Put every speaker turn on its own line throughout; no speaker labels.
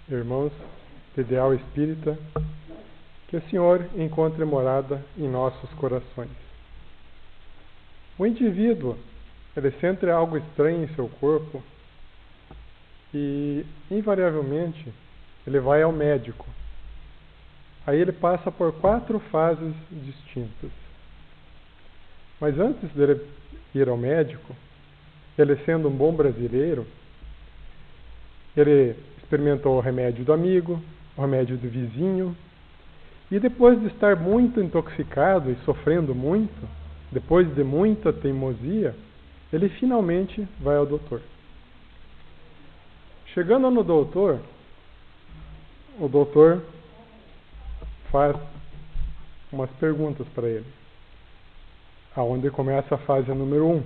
Irmãos do Ideal Espírita, que o Senhor encontre morada em nossos corações. O indivíduo, ele sente algo estranho em seu corpo e, invariavelmente, ele vai ao médico. Aí ele passa por 4 fases distintas. Mas antes dele ir ao médico, ele sendo um bom brasileiro, ele experimentou o remédio do amigo, o remédio do vizinho, e depois de estar muito intoxicado e sofrendo muito, depois de muita teimosia, ele finalmente vai ao doutor. Chegando no doutor, o doutor faz umas perguntas para ele, aonde começa a fase número 1,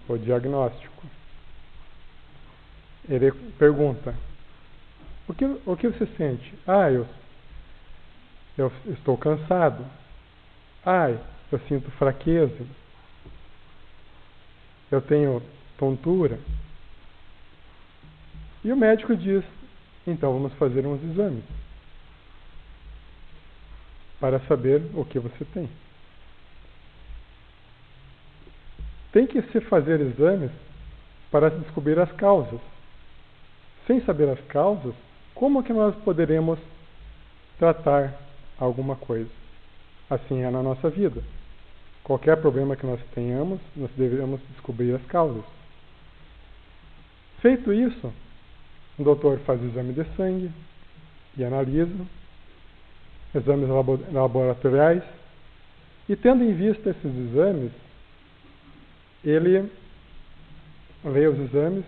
o diagnóstico. Ele pergunta: o que você sente? Eu estou cansado. Eu sinto fraqueza. Eu tenho tontura. E o médico diz: então vamos fazer uns exames para saber o que você tem. Tem que se fazer exames para descobrir as causas. Sem saber as causas, como que nós poderemos tratar alguma coisa? Assim é na nossa vida. Qualquer problema que nós tenhamos, nós devemos descobrir as causas. Feito isso, o doutor faz o exame de sangue e analisa, exames laboratoriais, e tendo em vista esses exames, ele lê os exames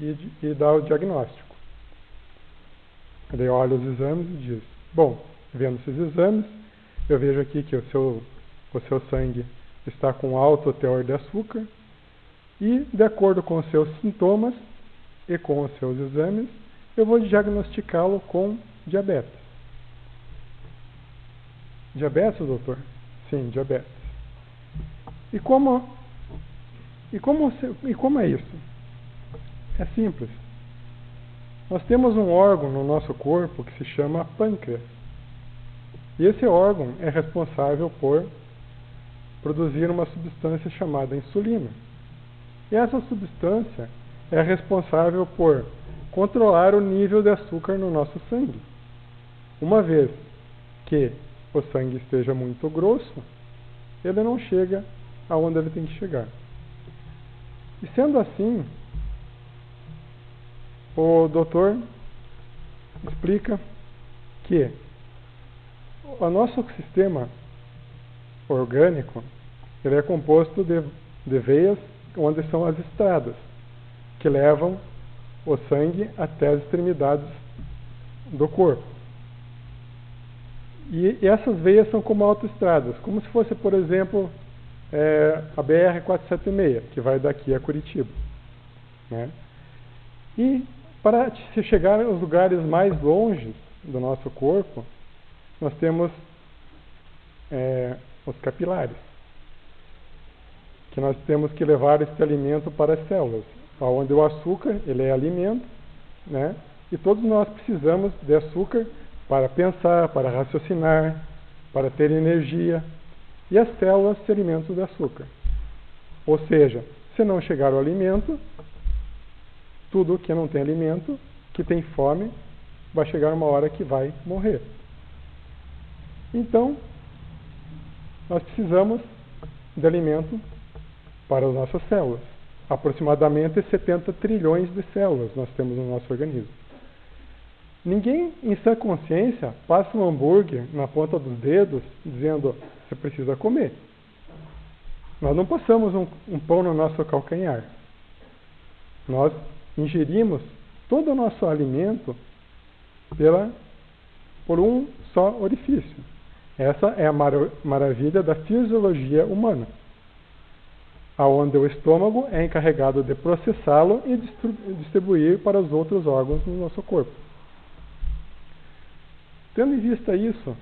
e dá o diagnóstico. Ele olha os exames e diz: bom, vendo esses exames, eu vejo aqui que o seu sangue está com alto teor de açúcar e, de acordo com os seus sintomas e com os seus exames, eu vou diagnosticá-lo com diabetes. Diabetes, doutor? Sim, diabetes. E como é isso? É simples. Nós temos um órgão no nosso corpo que se chama pâncreas. E esse órgão é responsável por produzir uma substância chamada insulina. E essa substância é responsável por controlar o nível de açúcar no nosso sangue. Uma vez que o sangue esteja muito grosso, ele não chega aonde ele tem que chegar. E sendo assim, o doutor explica que o nosso sistema orgânico, ele é composto de veias onde são as estradas que levam o sangue até as extremidades do corpo. E essas veias são como autoestradas, como se fosse, por exemplo, a BR-476, que vai daqui a Curitiba, né? E para se chegar aos lugares mais longe do nosso corpo, nós temos os capilares, que nós temos que levar esse alimento para as células, onde o açúcar, ele é alimento, né? E todos nós precisamos de açúcar para pensar, para raciocinar, para ter energia, e as células se alimentam de açúcar. Ou seja, se não chegar o alimento, tudo que não tem alimento, que tem fome, vai chegar uma hora que vai morrer. Então, nós precisamos de alimento para as nossas células. Aproximadamente 70 trilhões de células nós temos no nosso organismo. Ninguém, em sã consciência, passa um hambúrguer na ponta dos dedos dizendo: você precisa comer. Nós não passamos um pão no nosso calcanhar. Nós ingerimos todo o nosso alimento por um só orifício. Essa é a maravilha da fisiologia humana, aonde o estômago é encarregado de processá-lo e distribuir para os outros órgãos do nosso corpo. Tendo em vista isso,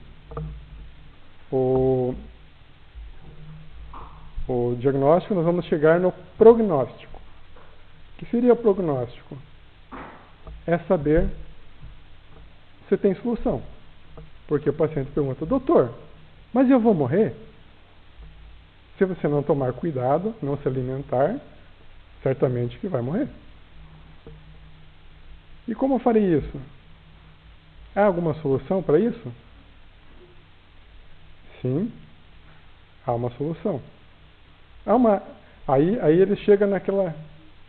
o diagnóstico, nós vamos chegar no prognóstico. O que seria o prognóstico? É saber se tem solução. Porque o paciente pergunta: doutor, mas eu vou morrer? Se você não tomar cuidado, não se alimentar, certamente que vai morrer. E como eu farei isso? Há alguma solução para isso? Sim, há uma solução. Aí ele chega naquela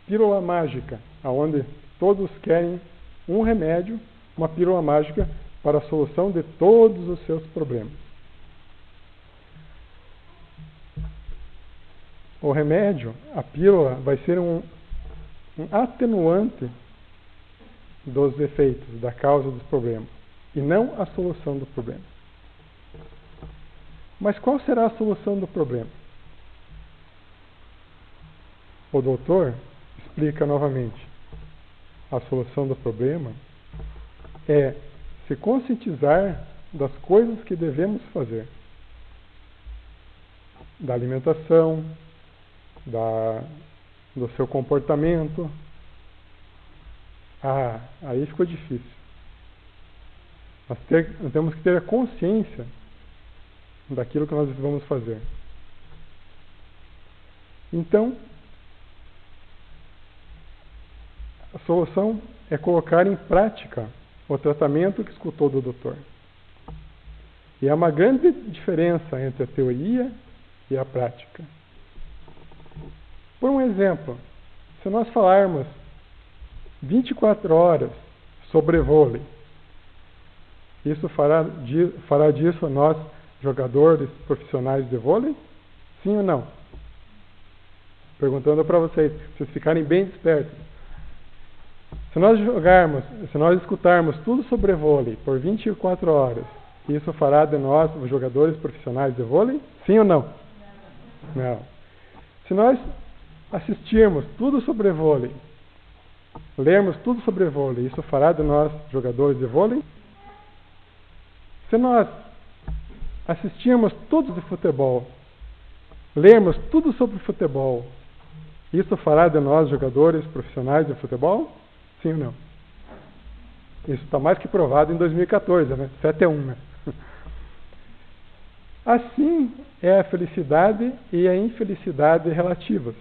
pílula mágica, onde todos querem um remédio, uma pílula mágica para a solução de todos os seus problemas. O remédio, a pílula, vai ser um atenuante dos efeitos, da causa dos problemas, e não a solução do problema. Mas qual será a solução do problema? O doutor explica novamente. A solução do problema é se conscientizar das coisas que devemos fazer. Da alimentação, do seu comportamento. Aí ficou difícil. Nós temos que ter a consciência daquilo que nós vamos fazer. Então, a solução é colocar em prática o tratamento que escutou do doutor. E há uma grande diferença entre a teoria e a prática. Por um exemplo, se nós falarmos 24 horas sobre vôlei, isso fará disso nós, jogadores profissionais de vôlei? Sim ou não? Perguntando para vocês ficarem bem despertos. Se nós escutarmos tudo sobre vôlei por 24 horas, isso fará de nós, os jogadores profissionais de vôlei? Sim ou não? Não. Se nós assistirmos tudo sobre vôlei, lermos tudo sobre vôlei, isso fará de nós jogadores de vôlei? Se nós assistirmos tudo de futebol, lermos tudo sobre futebol, isso fará de nós jogadores profissionais de futebol? Sim ou não? Isso está mais que provado em 2014, né? 7-1, né? Assim é a felicidade e a infelicidade relativas.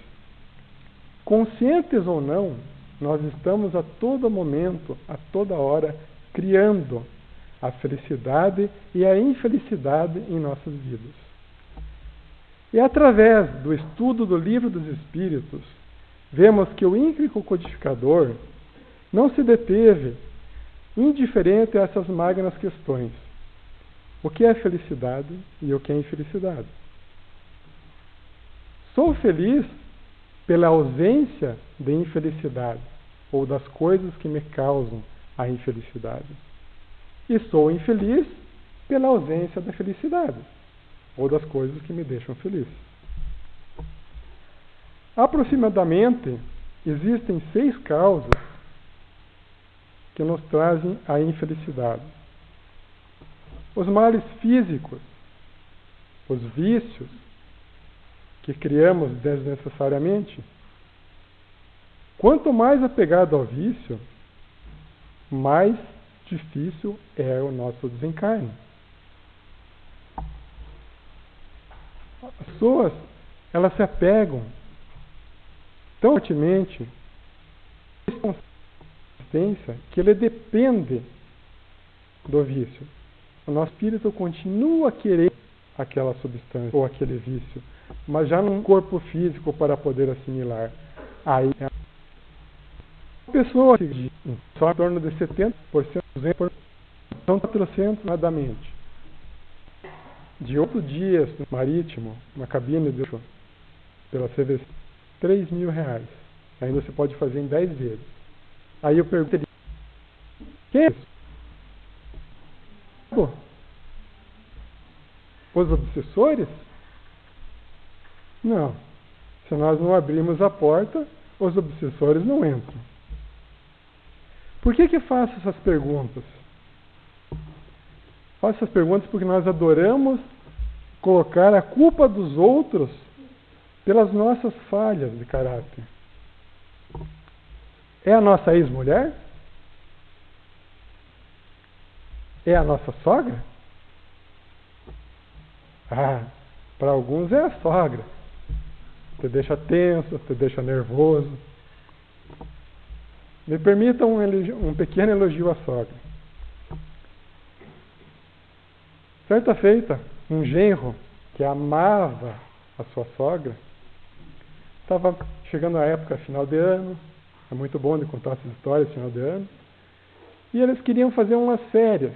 Conscientes ou não, nós estamos a todo momento, a toda hora, criando a felicidade e a infelicidade em nossas vidas. E através do estudo do Livro dos Espíritos, vemos que o íncrico codificador não se deteve indiferente a essas magnas questões. O que é felicidade e o que é infelicidade? Sou feliz pela ausência de infelicidade ou das coisas que me causam a infelicidade. E sou infeliz pela ausência da felicidade ou das coisas que me deixam feliz. Aproximadamente, existem 6 causas que nos trazem a infelicidade. Os males físicos, os vícios que criamos desnecessariamente. Quanto mais apegado ao vício, mais difícil é o nosso desencarne. As pessoas, elas se apegam tão fortemente à existência que ele depende do vício. O nosso espírito continua a querer aquela substância ou aquele vício, mas já num corpo físico para poder assimilar. Aí a pessoa só em torno de 70%, 200%, são 400 aproximadamente. De 8 dias no marítimo, uma cabine de pela CVC, R$3.000. Ainda você pode fazer em 10 vezes. Aí eu perguntaria, quem é isso? Os obsessores? Não. Se nós não abrirmos a porta, os obsessores não entram. Por que faço essas perguntas? Faço essas perguntas porque nós adoramos colocar a culpa dos outros pelas nossas falhas de caráter. É a nossa ex-mulher? É a nossa sogra? Para alguns é a sogra. Te deixa tenso, te deixa nervoso. Me permita um pequeno elogio à sogra. Certa feita, um genro que amava a sua sogra, estava chegando a época final de ano, é muito bom de contar essas histórias final de ano, e eles queriam fazer umas férias,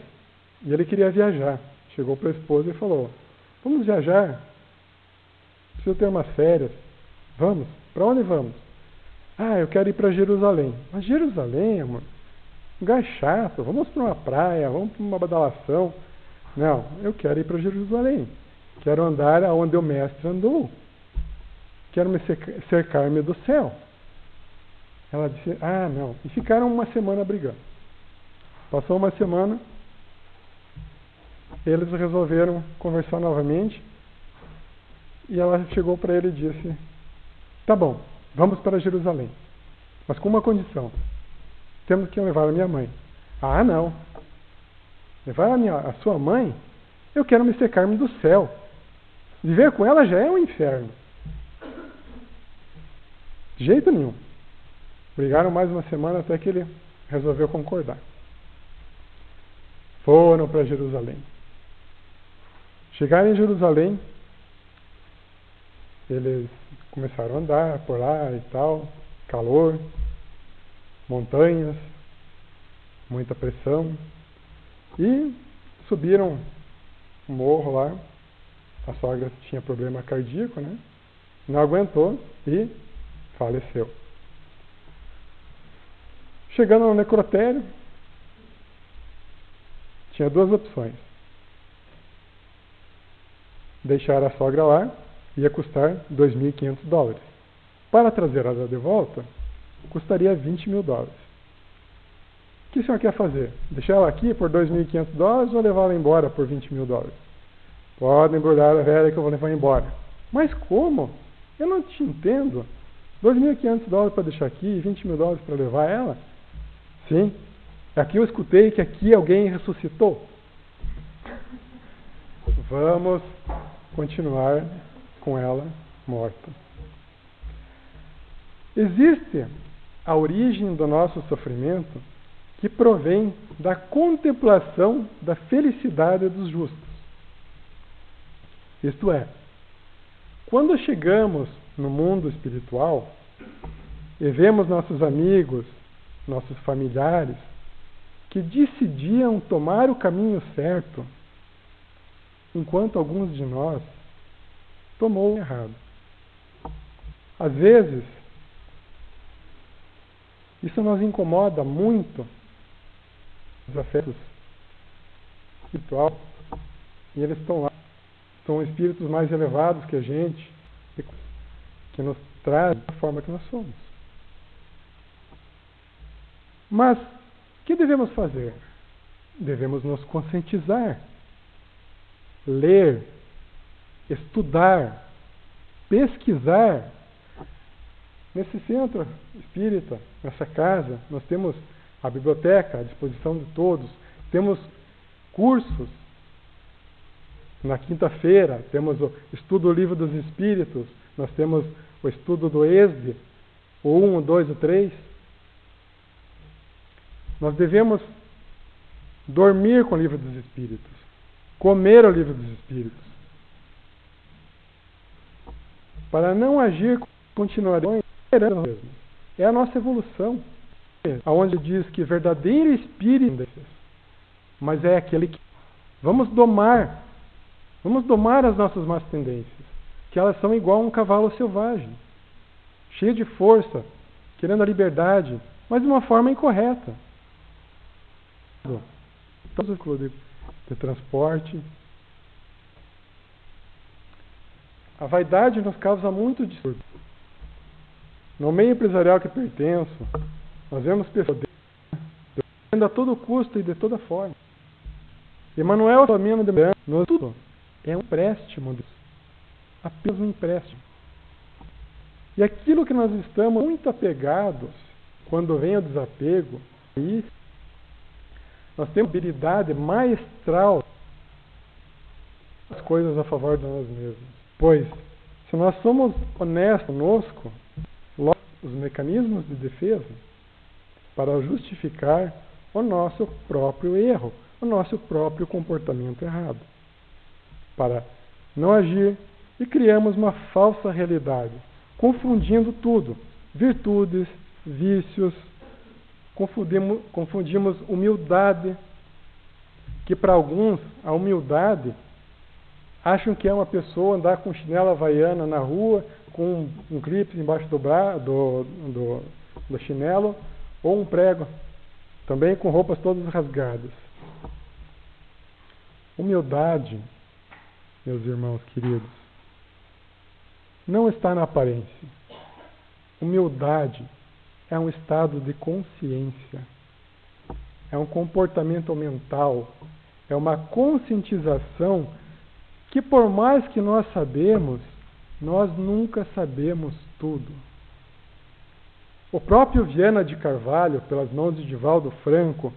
e ele queria viajar. Chegou para a esposa e falou: vamos viajar? Preciso ter umas férias. Vamos? Para onde vamos? Eu quero ir para Jerusalém. Mas Jerusalém, amor, um lugar chato, vamos para uma praia, vamos para uma badalação. Não, eu quero ir para Jerusalém. Quero andar aonde o mestre andou. Quero me cercar-me do céu. Ela disse: não. E ficaram uma semana brigando. Passou uma semana, eles resolveram conversar novamente. E ela chegou para ele e disse: tá bom, vamos para Jerusalém. Mas com uma condição. Temos que levar a minha mãe. Não. Levar a sua mãe? Eu quero me cercar-me do céu. Viver com ela já é um inferno. De jeito nenhum. Brigaram mais uma semana até que ele resolveu concordar. Foram para Jerusalém. Chegaram em Jerusalém, eles começaram a andar por lá e tal, calor, montanhas, muita pressão, e subiram um morro lá. A sogra tinha problema cardíaco, né? Não aguentou e faleceu. Chegando no necrotério, tinha duas opções. Deixar a sogra lá ia custar $2.500. Para trazer ela de volta, custaria $20.000. O que o senhor quer fazer? Deixar ela aqui por $2.500 ou levar ela embora por $20.000? Pode embrulhar a velha que eu vou levar embora. Mas como? Eu não te entendo. $2.500 para deixar aqui e $20.000 para levar ela? Sim. Aqui eu escutei que aqui alguém ressuscitou. Vamos continuar com ela morta. Existe a origem do nosso sofrimento que provém da contemplação da felicidade dos justos. Isto é, quando chegamos no mundo espiritual e vemos nossos amigos, nossos familiares, que decidiam tomar o caminho certo, enquanto alguns de nós tomou o errado. Às vezes, isso nos incomoda muito, os afetos espirituais, e eles estão lá. São espíritos mais elevados que a gente, que nos trazem da forma que nós somos. Mas, o que devemos fazer? Devemos nos conscientizar, ler, estudar, pesquisar. Nesse centro espírita, nessa casa, nós temos a biblioteca à disposição de todos, temos cursos. Na quinta-feira, temos o estudo do Livro dos Espíritos, nós temos o estudo do ESD, o 1, o 2, o 3. Nós devemos dormir com o Livro dos Espíritos, comer o Livro dos Espíritos, para não agir continuaremos mesmos. É a nossa evolução, aonde diz que verdadeiro espírito, mas é aquele que vamos domar as nossas más tendências, que elas são igual a um cavalo selvagem, cheio de força, querendo a liberdade, mas de uma forma incorreta. De transporte. A vaidade nos causa muito distúrbio. No meio empresarial que pertenço, nós vemos pessoas a todo custo e de toda forma. Emmanuel Filomeno de Miranda, tudo é um empréstimo de Deus, apenas um empréstimo. E aquilo que nós estamos muito apegados, quando vem o desapego, aí nós temos habilidade maestral as coisas a favor de nós mesmos. Pois, se nós somos honestos conosco, logo os mecanismos de defesa para justificar o nosso próprio erro, o nosso próprio comportamento errado, para não agir e criamos uma falsa realidade, confundindo tudo, virtudes, vícios, confundimos humildade, que para alguns a humildade acham que é uma pessoa andar com chinela havaiana na rua, com um clipe embaixo do chinelo, ou um prego, também com roupas todas rasgadas. Humildade, meus irmãos queridos, não está na aparência. Humildade é um estado de consciência, é um comportamento mental, é uma conscientização que, por mais que nós sabemos, nós nunca sabemos tudo. O próprio Viana de Carvalho, pelas mãos de Divaldo Franco,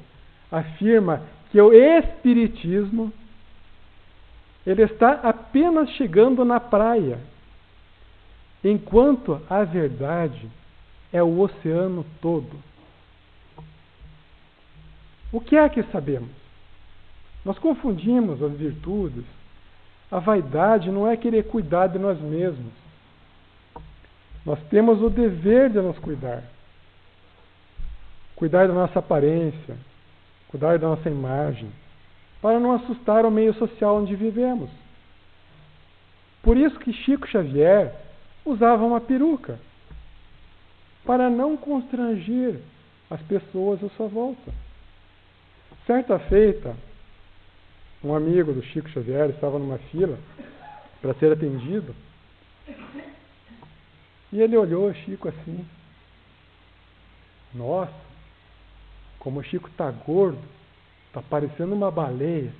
afirma que o Espiritismo ele está apenas chegando na praia, enquanto a verdade é o oceano todo. O que é que sabemos? Nós confundimos as virtudes. A vaidade não é querer cuidar de nós mesmos. Nós temos o dever de nos cuidar. Cuidar da nossa aparência, cuidar da nossa imagem, para não assustar o meio social onde vivemos. Por isso que Chico Xavier usava uma peruca, para não constranger as pessoas à sua volta. Certa feita, um amigo do Chico Xavier estava numa fila para ser atendido, e ele olhou o Chico assim: nossa, como o Chico está gordo, está parecendo uma baleia.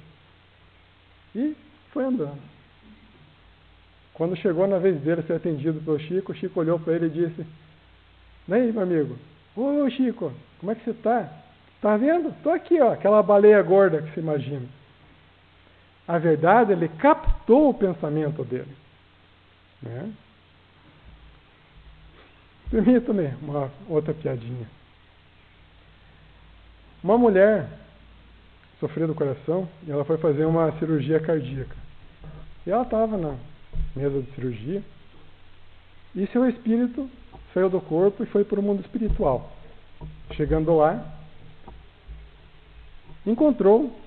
E foi andando. Quando chegou na vez dele ser atendido pelo Chico, o Chico olhou para ele e disse: e aí, meu amigo? Ô Chico, como é que você está? Está vendo? Estou aqui, ó, aquela baleia gorda que você imagina. A verdade, ele captou o pensamento dele. Né? Permita-me uma outra piadinha. Uma mulher sofreu do coração e ela foi fazer uma cirurgia cardíaca. E ela estava na mesa de cirurgia e seu espírito saiu do corpo e foi para o mundo espiritual. Chegando lá, encontrou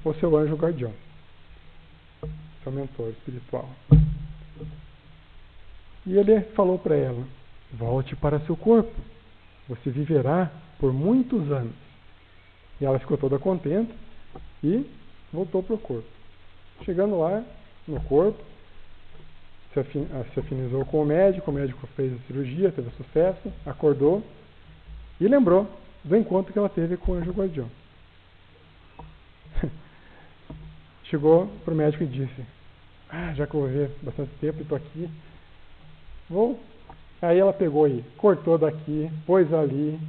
o seu anjo guardião, seu mentor espiritual. E ele falou para ela: volte para seu corpo, você viverá por muitos anos. E ela ficou toda contente e voltou para o corpo. Chegando lá, no corpo, se afinizou com o médico fez a cirurgia, teve sucesso, acordou e lembrou do encontro que ela teve com o anjo guardião. Chegou para o médico e disse: já que eu vou ver bastante tempo e estou aqui, vou. Aí ela pegou e cortou daqui, pôs ali,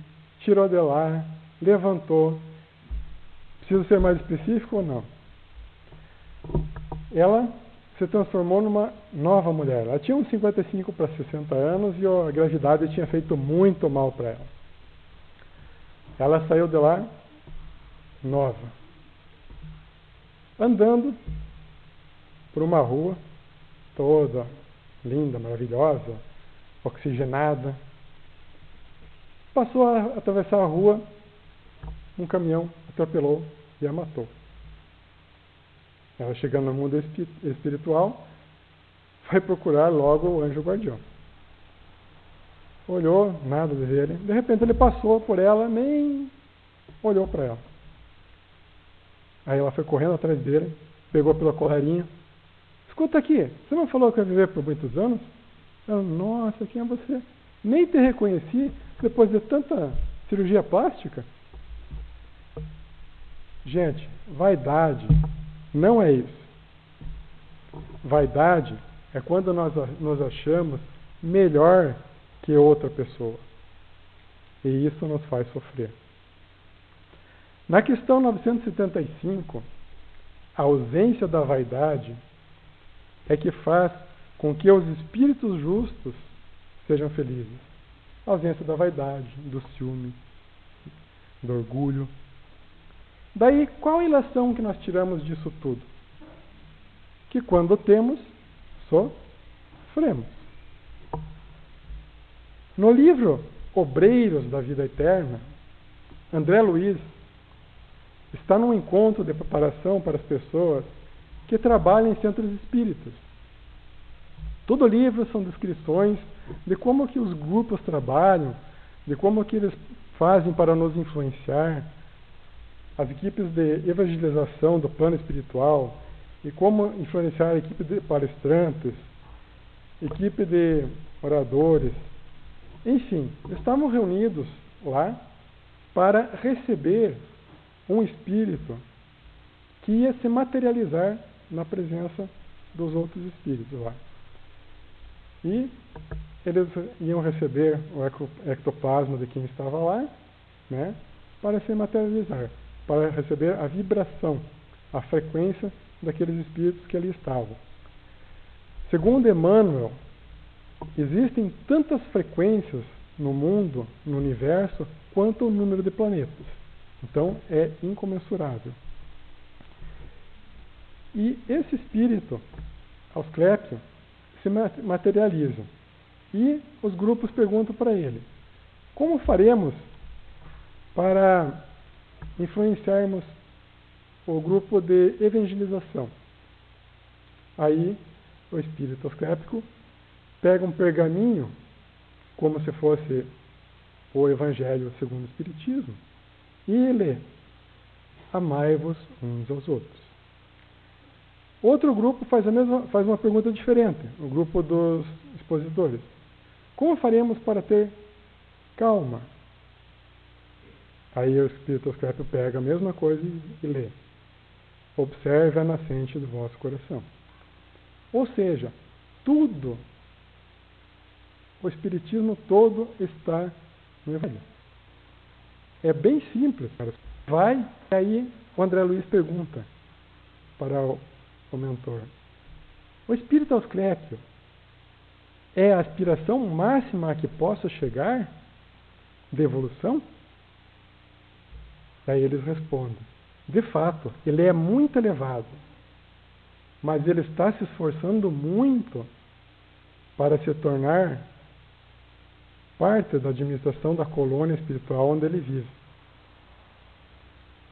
tirou de lá, levantou. Preciso ser mais específico ou não? Ela se transformou numa nova mulher. Ela tinha uns 55 para 60 anos e a gravidade tinha feito muito mal para ela. Ela saiu de lá nova, andando por uma rua toda linda, maravilhosa, oxigenada. Passou a atravessar a rua, um caminhão atropelou e a matou. Ela, chegando no mundo espiritual, foi procurar logo o anjo guardião. Olhou, nada de ver. De repente ele passou por ela, nem olhou para ela. Aí ela foi correndo atrás dele, pegou pela colarinha. Escuta aqui, você não falou que ia viver por muitos anos? Ela: nossa, quem é você? Nem te reconheci depois de tanta cirurgia plástica. Gente, vaidade não é isso. Vaidade é quando nós nos achamos melhor que outra pessoa. E isso nos faz sofrer. Na questão 975, a ausência da vaidade é que faz com que os espíritos justos sejam felizes. A ausência da vaidade, do ciúme, do orgulho. Daí, qual a ilação que nós tiramos disso tudo? Que quando temos, sofremos. No livro Obreiros da Vida Eterna, André Luiz está num encontro de preparação para as pessoas que trabalham em centros espíritas. Todo o livro são descrições de como que os grupos trabalham, de como que eles fazem para nos influenciar, as equipes de evangelização do plano espiritual, e como influenciar a equipe de palestrantes, equipe de oradores. Enfim, estavam reunidos lá para receber um espírito que ia se materializar na presença dos outros espíritos lá. E eles iam receber o ectoplasma de quem estava lá, né, para se materializar, para receber a vibração, a frequência daqueles espíritos que ali estavam. Segundo Emmanuel, existem tantas frequências no mundo, no universo, quanto o número de planetas. Então, é incomensurável. E esse espírito, Asclépio, se materializa. E os grupos perguntam para ele: como faremos para influenciarmos o grupo de evangelização? Aí, o espírito asclépico pega um pergaminho, como se fosse o Evangelho segundo o Espiritismo, e lê: amai-vos uns aos outros. Outro grupo faz uma pergunta diferente, o grupo dos expositores: como faremos para ter calma? Aí o espírito asclépio pega a mesma coisa e lê: observe a nascente do vosso coração. Ou seja, tudo, o espiritismo todo está no Evangelho. É bem simples, cara. Vai, e aí o André Luiz pergunta para o mentor: o espírito asclépio é a aspiração máxima a que possa chegar de evolução? Aí eles respondem: de fato, ele é muito elevado, mas ele está se esforçando muito para se tornar parte da administração da colônia espiritual onde ele vive.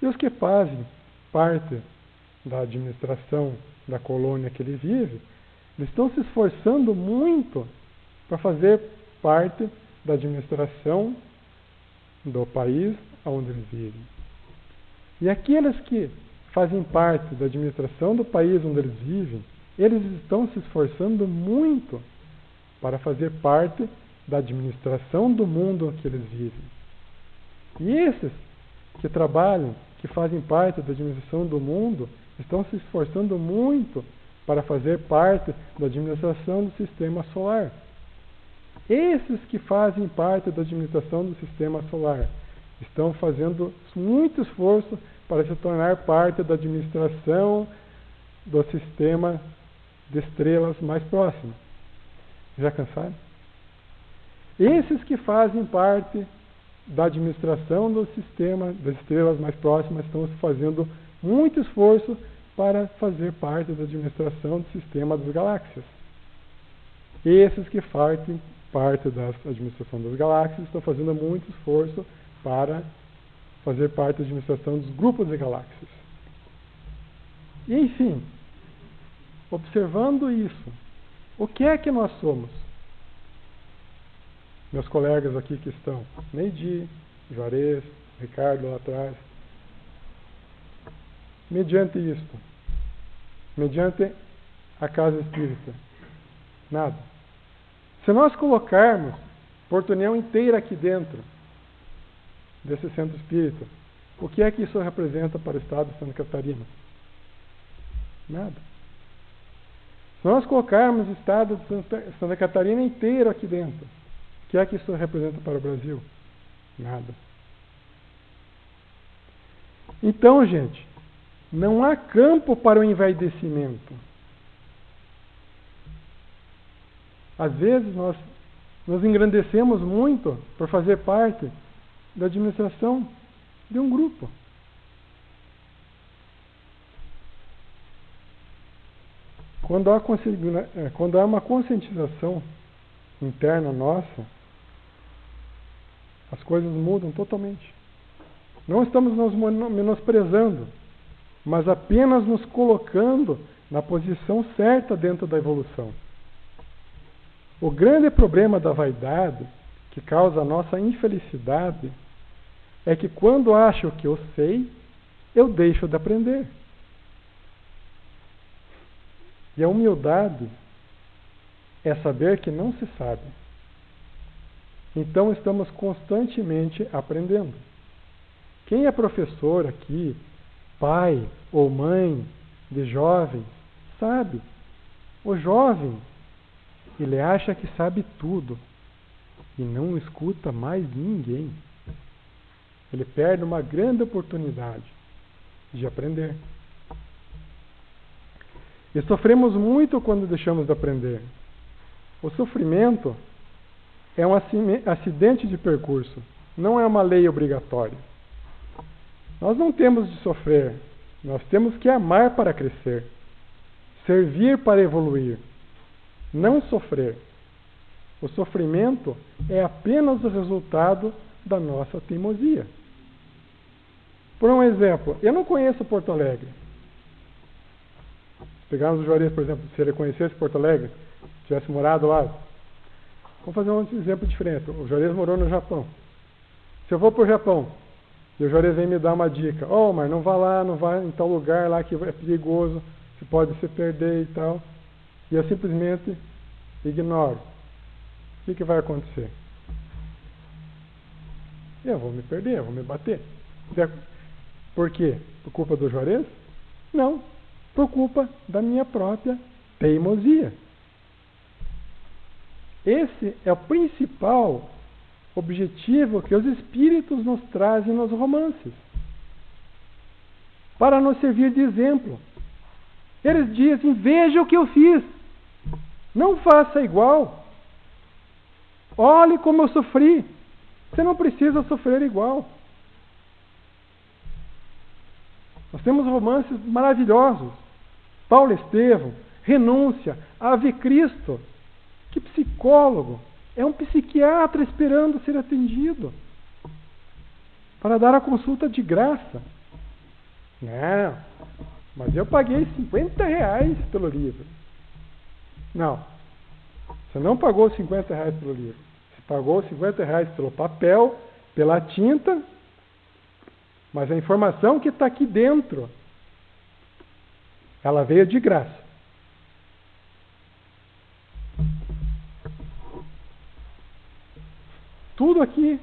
E os que fazem parte da administração da colônia que ele vive, eles estão se esforçando muito para fazer parte da administração do país onde eles vivem. E aqueles que fazem parte da administração do país onde eles vivem, eles estão se esforçando muito para fazer parte da administração do mundo que eles vivem. E esses que trabalham, que fazem parte da administração do mundo, estão se esforçando muito para fazer parte da administração do sistema solar. Esses que fazem parte da administração do sistema solar estão fazendo muito esforço para se tornar parte da administração do sistema de estrelas mais próximo. Já cansaram? Esses que fazem parte da administração do sistema das estrelas mais próximas estão fazendo muito esforço para fazer parte da administração do sistema das galáxias. Esses que fazem parte da administração das galáxias estão fazendo muito esforço para fazer parte da administração dos grupos de galáxias. E, enfim, observando isso, o que é que nós somos? Meus colegas aqui que estão, Neidi, Juarez, Ricardo lá atrás, mediante isto, mediante a casa espírita, nada. Se nós colocarmos Porto União inteira aqui dentro desse centro espírita, O que é que isso representa para o estado de Santa Catarina? Nada. Se nós colocarmos o estado de Santa Catarina inteiro aqui dentro, o que é que isso representa para o Brasil? Nada. Então, gente, não há campo para o envaidecimento. Às vezes nós nos engrandecemos muito por fazer parte da administração de um grupo. Quando há uma conscientização interna nossa, as coisas mudam totalmente. Não estamos nos menosprezando, mas apenas nos colocando na posição certa dentro da evolução. O grande problema da vaidade, que causa a nossa infelicidade, é que quando acho que eu sei, eu deixo de aprender. E a humildade é saber que não se sabe. Então estamos constantemente aprendendo. Quem é professor aqui, pai ou mãe de jovens, sabe. O jovem, ele acha que sabe tudo e não escuta mais ninguém. Ele perde uma grande oportunidade de aprender. E sofremos muito quando deixamos de aprender. O sofrimento é um acidente de percurso, não é uma lei obrigatória. Nós não temos de sofrer, nós temos que amar para crescer, servir para evoluir, não sofrer. O sofrimento é apenas o resultado da nossa teimosia. Por um exemplo, eu não conheço Porto Alegre. Pegarmos o Juarez, por exemplo, se ele conhecesse Porto Alegre, tivesse morado lá. Vamos fazer um exemplo diferente. O Juarez morou no Japão. Se eu vou para o Japão e o Juarez vem me dar uma dica, mas não vá lá, não vá em tal lugar lá que é perigoso, você pode se perder e tal, e eu simplesmente ignoro. O que vai acontecer? Eu vou me perder, eu vou me bater. Por quê? Por culpa do Juarez? Não. Por culpa da minha própria teimosia. Esse é o principal objetivo que os espíritos nos trazem nos romances, para nos servir de exemplo. Eles dizem: veja o que eu fiz, não faça igual. Olhe como eu sofri. Você não precisa sofrer igual. Nós temos romances maravilhosos. Paulo Estevam, Renúncia, Ave Cristo. Que psicólogo! É um psiquiatra esperando ser atendido para dar a consulta de graça. Não, mas eu paguei R$50 pelo livro. Não, você não pagou R$50 pelo livro. Você pagou R$50 pelo papel, pela tinta, mas a informação que está aqui dentro, ela veio de graça. Tudo aqui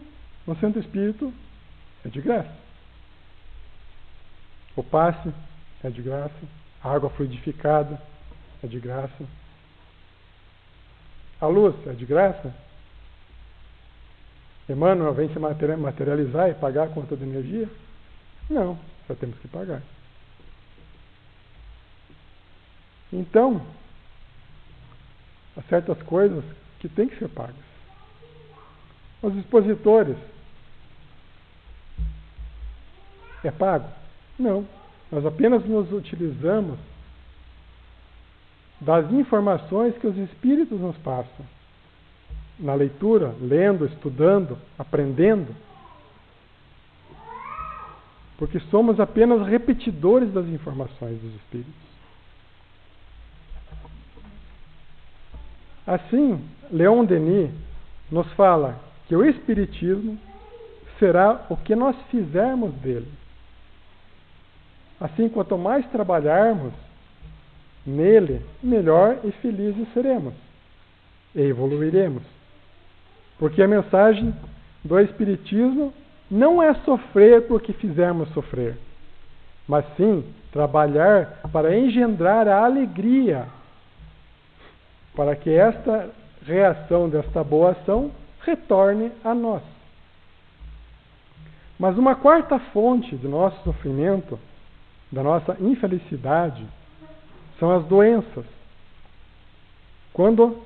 no Centro Espírito é de graça. O passe é de graça. A água fluidificada é de graça. A luz é de graça. Emmanuel vem se materializar e pagar a conta de energia? Não, só temos que pagar. Então, há certas coisas que têm que ser pagas. Os expositores, é pago? Não. Nós apenas nos utilizamos das informações que os espíritos nos passam. Na leitura, lendo, estudando, aprendendo. Porque somos apenas repetidores das informações dos espíritos. Assim, Leon Denis nos fala que o Espiritismo será o que nós fizermos dele. Assim, quanto mais trabalharmos nele, melhor e felizes seremos e evoluiremos. Porque a mensagem do Espiritismo não é sofrer porque fizermos sofrer, mas sim trabalhar para engendrar a alegria, para que esta reação desta boa ação retorne a nós. Mas uma quarta fonte do nosso sofrimento, da nossa infelicidade, são as doenças, quando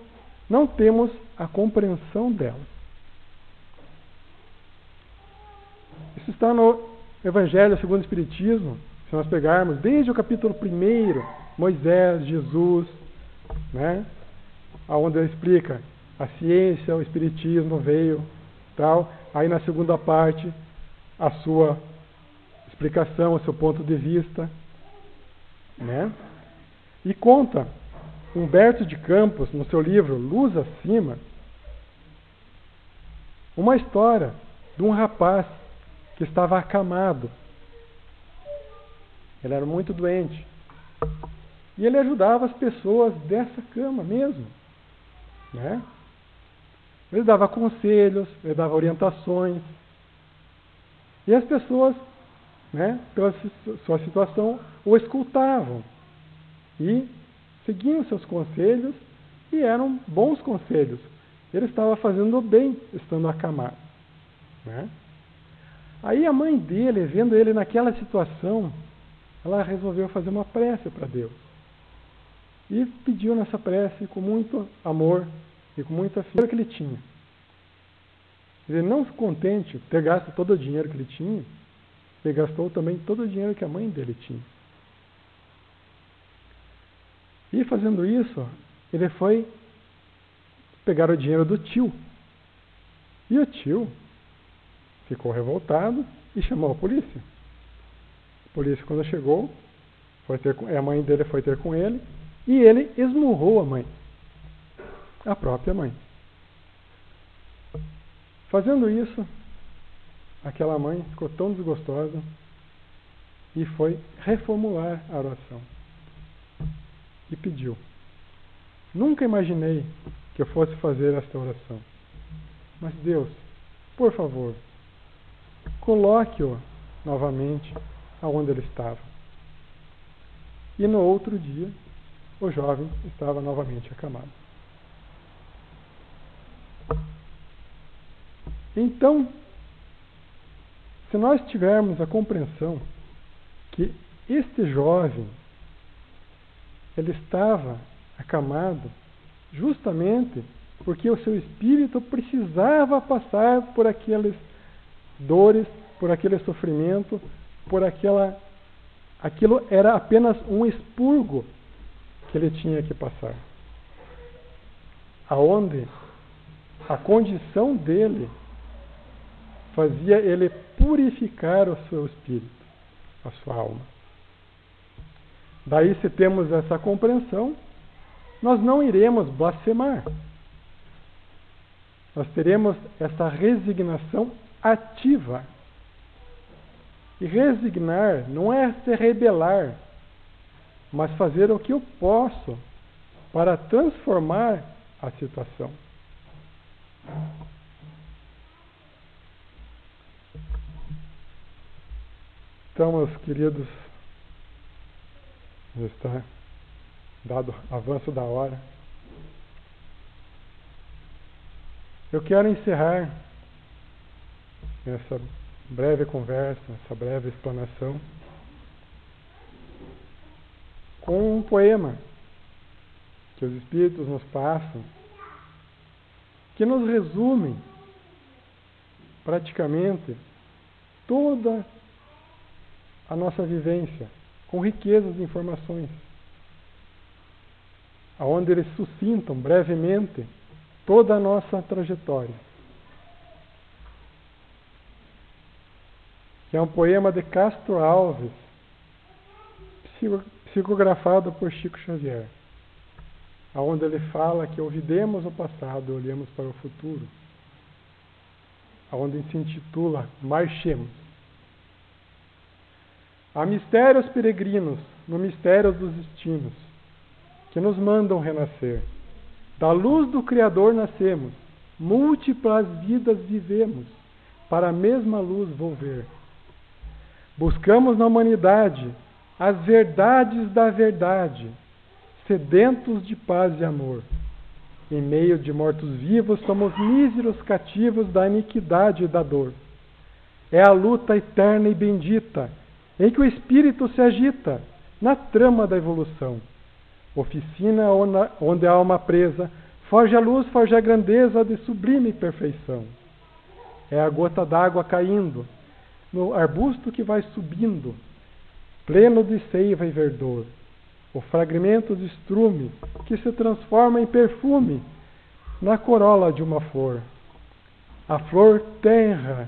não temos a compreensão delas. Isso está no Evangelho segundo o Espiritismo. Se nós pegarmos desde o capítulo 1, Moisés, Jesus, né, onde ele explica a ciência, o Espiritismo veio, tal. Aí na segunda parte, a sua explicação, o seu ponto de vista, né? E conta Humberto de Campos, no seu livro Luz Acima, uma história de um rapaz que estava acamado. Ele era muito doente. E ele ajudava as pessoas dessa cama mesmo, né? Ele dava conselhos, ele dava orientações. E as pessoas, né, pela sua situação, o escutavam e seguiam seus conselhos, e eram bons conselhos. Ele estava fazendo bem estando acamado, né? Aí a mãe dele, vendo ele naquela situação, ela resolveu fazer uma prece para Deus. E pediu nessa prece com muito amor e com muita fé que ele tinha. Ele não se contente de ter gasto todo o dinheiro que ele tinha, ele gastou também todo o dinheiro que a mãe dele tinha. E fazendo isso, ele foi pegar o dinheiro do tio. E o tio ficou revoltado e chamou a polícia. A polícia, quando chegou, a mãe dele foi ter com ele, e ele esmurrou a mãe, a própria mãe. Fazendo isso, aquela mãe ficou tão desgostosa e foi reformular a oração. E pediu: nunca imaginei que eu fosse fazer esta oração, mas Deus, por favor, coloque-o novamente aonde ele estava. E no outro dia, o jovem estava novamente acamado. Então, se nós tivermos a compreensão que este jovem, ele estava acamado justamente porque o seu espírito precisava passar por aquelas dores, por aquele sofrimento, por aquilo era apenas um expurgo que ele tinha que passar. Aonde a condição dele fazia ele purificar o seu espírito, a sua alma. Daí, se temos essa compreensão, nós não iremos blasfemar. Nós teremos essa resignação ativa. E resignar não é se rebelar, mas fazer o que eu posso para transformar a situação. Então, meus queridos, já está dado o avanço da hora. Eu quero encerrar essa breve conversa, essa breve explanação, com um poema que os Espíritos nos passam, que nos resume praticamente toda a nossa vivência, com riquezas de informações, onde eles sucintam brevemente toda a nossa trajetória. Que é um poema de Castro Alves, psicografado por Chico Xavier, onde ele fala que ouvidemos o passado e olhemos para o futuro, onde se intitula Marchemos. Há mistérios peregrinos no mistério dos destinos, que nos mandam renascer. Da luz do Criador nascemos, múltiplas vidas vivemos, para a mesma luz volver. Buscamos na humanidade as verdades da verdade, sedentos de paz e amor. Em meio de mortos-vivos, somos míseros cativos da iniquidade e da dor. É a luta eterna e bendita, em que o espírito se agita, na trama da evolução. Oficina onde a alma presa, forja a luz, forja a grandeza de sublime perfeição. É a gota d'água caindo, no arbusto que vai subindo, pleno de seiva e verdor. O fragmento de estrume que se transforma em perfume na corola de uma flor. A flor tenra,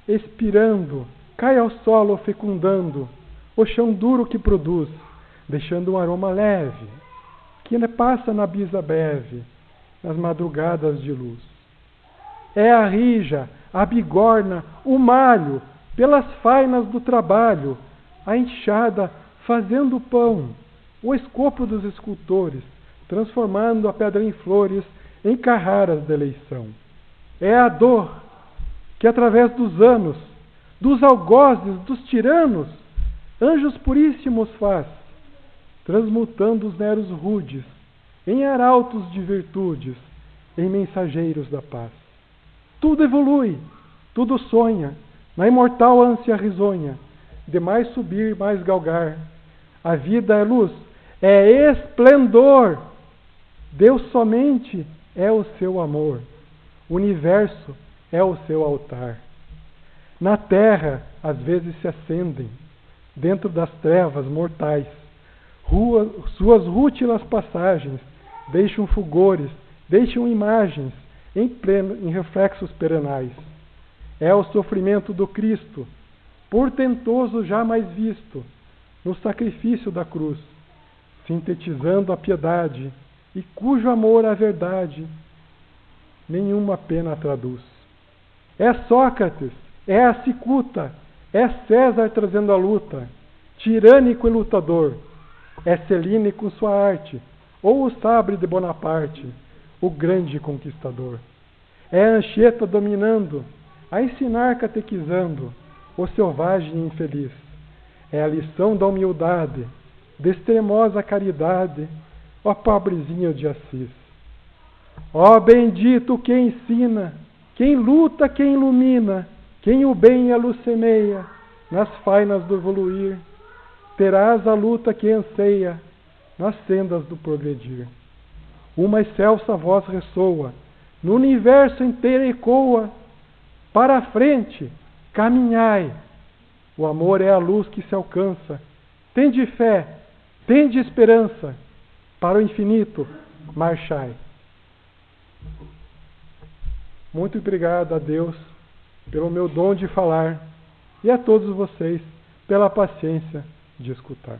expirando, cai ao solo fecundando o chão duro que produz, deixando um aroma leve, que passa na brisa breve, nas madrugadas de luz. É a rija, a bigorna, o malho, pelas fainas do trabalho, a enxada fazendo o pão, o escopo dos escultores, transformando a pedra em flores, em carraras de eleição. É a dor que, através dos anos, dos algozes, dos tiranos, anjos puríssimos faz, transmutando os neros rudes em arautos de virtudes, em mensageiros da paz. Tudo evolui, tudo sonha, na imortal ânsia risonha, de mais subir, mais galgar. A vida é luz, é esplendor. Deus somente é o seu amor. O universo é o seu altar. Na terra, às vezes se acendem, dentro das trevas mortais, suas rútilas passagens deixam fulgores, deixam imagens em reflexos perenais. É o sofrimento do Cristo, portentoso jamais visto, no sacrifício da cruz, sintetizando a piedade, e cujo amor à verdade nenhuma pena traduz. É Sócrates, é a cicuta, é César trazendo a luta, tirânico e lutador, é Celine com sua arte, ou o sabre de Bonaparte, o grande conquistador. É Anchieta dominando, a ensinar catequizando, o selvagem e infeliz. É a lição da humildade, de extremosa caridade, ó pobrezinho de Assis. Ó bendito quem ensina, quem luta, quem ilumina, quem o bem e a luz semeia, nas fainas do evoluir, terás a luta que anseia, nas sendas do progredir. Uma excelsa voz ressoa, no universo inteiro ecoa, para a frente, caminhai. O amor é a luz que se alcança. Tende fé, tende esperança, para o infinito, marchai. Muito obrigado a Deus pelo meu dom de falar e a todos vocês pela paciência de escutar.